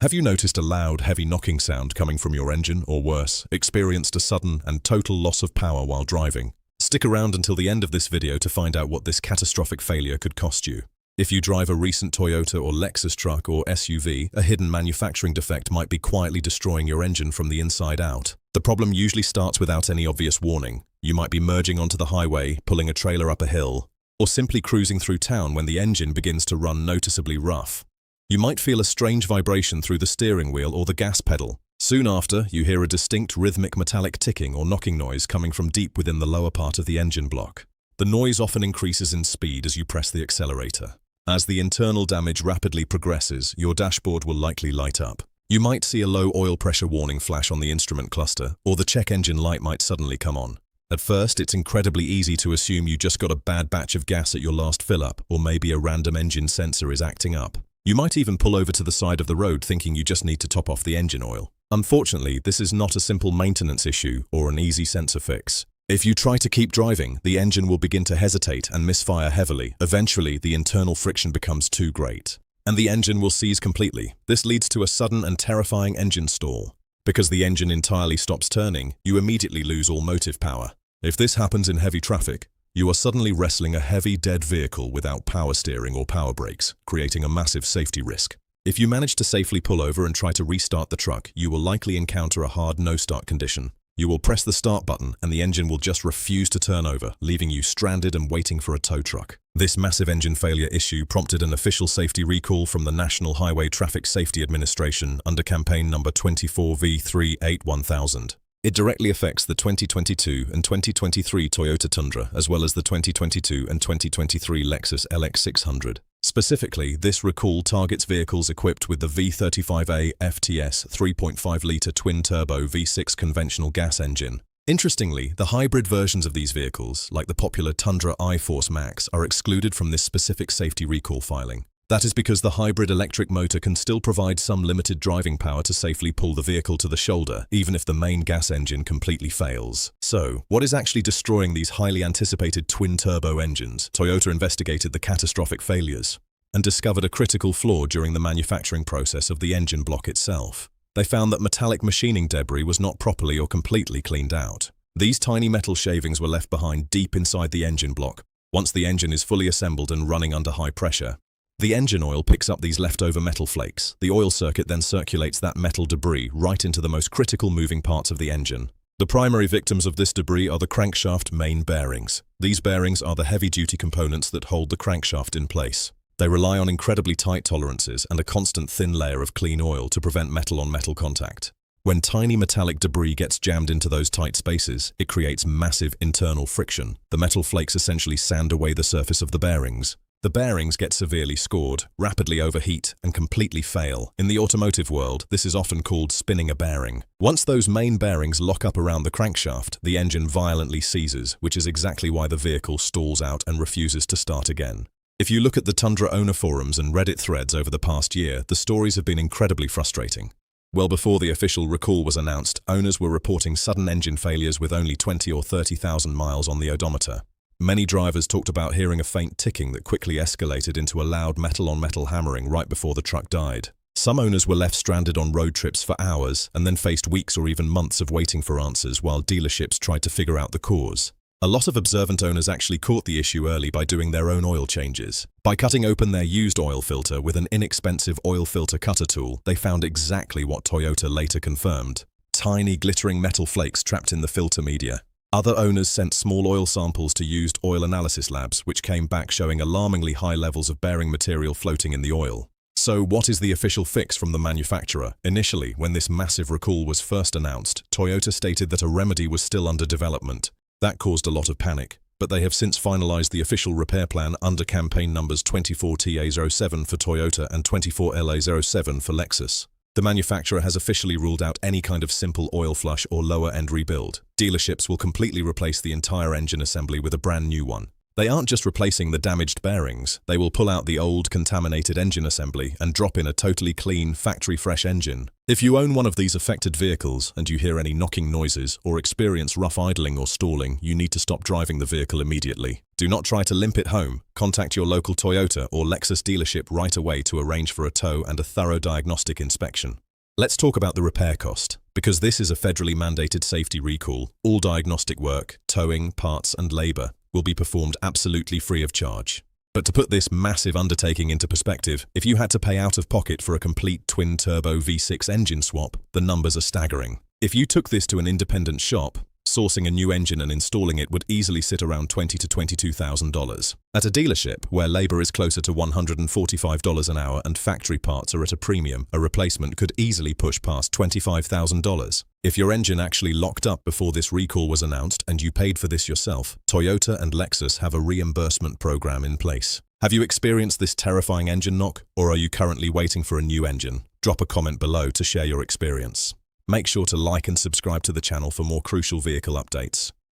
Have you noticed a loud, heavy knocking sound coming from your engine, or worse, experienced a sudden and total loss of power while driving? Stick around until the end of this video to find out what this catastrophic failure could cost you. If you drive a recent Toyota or Lexus truck or SUV, a hidden manufacturing defect might be quietly destroying your engine from the inside out. The problem usually starts without any obvious warning. You might be merging onto the highway, pulling a trailer up a hill, or simply cruising through town when the engine begins to run noticeably rough. You might feel a strange vibration through the steering wheel or the gas pedal. Soon after, you hear a distinct rhythmic metallic ticking or knocking noise coming from deep within the lower part of the engine block. The noise often increases in speed as you press the accelerator. As the internal damage rapidly progresses, your dashboard will likely light up. You might see a low oil pressure warning flash on the instrument cluster, or the check engine light might suddenly come on. At first, it's incredibly easy to assume you just got a bad batch of gas at your last fill-up, or maybe a random engine sensor is acting up. You might even pull over to the side of the road thinking you just need to top off the engine oil. Unfortunately, this is not a simple maintenance issue or an easy sensor fix. If you try to keep driving, the engine will begin to hesitate and misfire heavily. Eventually, the internal friction becomes too great, and the engine will seize completely. This leads to a sudden and terrifying engine stall. Because the engine entirely stops turning, you immediately lose all motive power. If this happens in heavy traffic, you are suddenly wrestling a heavy, dead vehicle without power steering or power brakes, creating a massive safety risk. If you manage to safely pull over and try to restart the truck, you will likely encounter a hard no-start condition. You will press the start button and the engine will just refuse to turn over, leaving you stranded and waiting for a tow truck. This massive engine failure issue prompted an official safety recall from the National Highway Traffic Safety Administration under campaign number 24V381,000. It directly affects the 2022 and 2023 Toyota Tundra, as well as the 2022 and 2023 Lexus LX 600. Specifically, this recall targets vehicles equipped with the V35A FTS 3.5-litre twin-turbo V6 conventional gas engine. Interestingly, the hybrid versions of these vehicles, like the popular Tundra iForce Max, are excluded from this specific safety recall filing. That is because the hybrid electric motor can still provide some limited driving power to safely pull the vehicle to the shoulder, even if the main gas engine completely fails. So, what is actually destroying these highly anticipated twin-turbo engines? Toyota investigated the catastrophic failures and discovered a critical flaw during the manufacturing process of the engine block itself. They found that metallic machining debris was not properly or completely cleaned out. These tiny metal shavings were left behind deep inside the engine block. Once the engine is fully assembled and running under high pressure, the engine oil picks up these leftover metal flakes. The oil circuit then circulates that metal debris right into the most critical moving parts of the engine. The primary victims of this debris are the crankshaft main bearings. These bearings are the heavy-duty components that hold the crankshaft in place. They rely on incredibly tight tolerances and a constant thin layer of clean oil to prevent metal-on-metal contact. When tiny metallic debris gets jammed into those tight spaces, it creates massive internal friction. The metal flakes essentially sand away the surface of the bearings. The bearings get severely scored, rapidly overheat, and completely fail. In the automotive world, this is often called spinning a bearing. Once those main bearings lock up around the crankshaft, the engine violently seizes, which is exactly why the vehicle stalls out and refuses to start again. If you look at the Tundra owner forums and Reddit threads over the past year, the stories have been incredibly frustrating. Well before the official recall was announced, owners were reporting sudden engine failures with only 20 or 30,000 miles on the odometer. Many drivers talked about hearing a faint ticking that quickly escalated into a loud metal-on-metal hammering right before the truck died. Some owners were left stranded on road trips for hours and then faced weeks or even months of waiting for answers while dealerships tried to figure out the cause. A lot of observant owners actually caught the issue early by doing their own oil changes. By cutting open their used oil filter with an inexpensive oil filter cutter tool, they found exactly what Toyota later confirmed: tiny glittering metal flakes trapped in the filter media. Other owners sent small oil samples to used oil analysis labs, which came back showing alarmingly high levels of bearing material floating in the oil. So what is the official fix from the manufacturer? Initially, when this massive recall was first announced, Toyota stated that a remedy was still under development. That caused a lot of panic, but they have since finalized the official repair plan under campaign numbers 24TA07 for Toyota and 24LA07 for Lexus. The manufacturer has officially ruled out any kind of simple oil flush or lower-end rebuild. Dealerships will completely replace the entire engine assembly with a brand new one. They aren't just replacing the damaged bearings, they will pull out the old, contaminated engine assembly and drop in a totally clean, factory-fresh engine. If you own one of these affected vehicles and you hear any knocking noises or experience rough idling or stalling, you need to stop driving the vehicle immediately. Do not try to limp it home. Contact your local Toyota or Lexus dealership right away to arrange for a tow and a thorough diagnostic inspection. Let's talk about the repair cost. Because this is a federally mandated safety recall, all diagnostic work, towing, parts and labor will be performed absolutely free of charge. But to put this massive undertaking into perspective, if you had to pay out of pocket for a complete twin-turbo V6 engine swap, the numbers are staggering. If you took this to an independent shop, sourcing a new engine and installing it would easily sit around $20,000 to $22,000. At a dealership, where labor is closer to $145 an hour and factory parts are at a premium, a replacement could easily push past $25,000. If your engine actually locked up before this recall was announced and you paid for this yourself, Toyota and Lexus have a reimbursement program in place. Have you experienced this terrifying engine knock, or are you currently waiting for a new engine? Drop a comment below to share your experience. Make sure to like and subscribe to the channel for more crucial vehicle updates.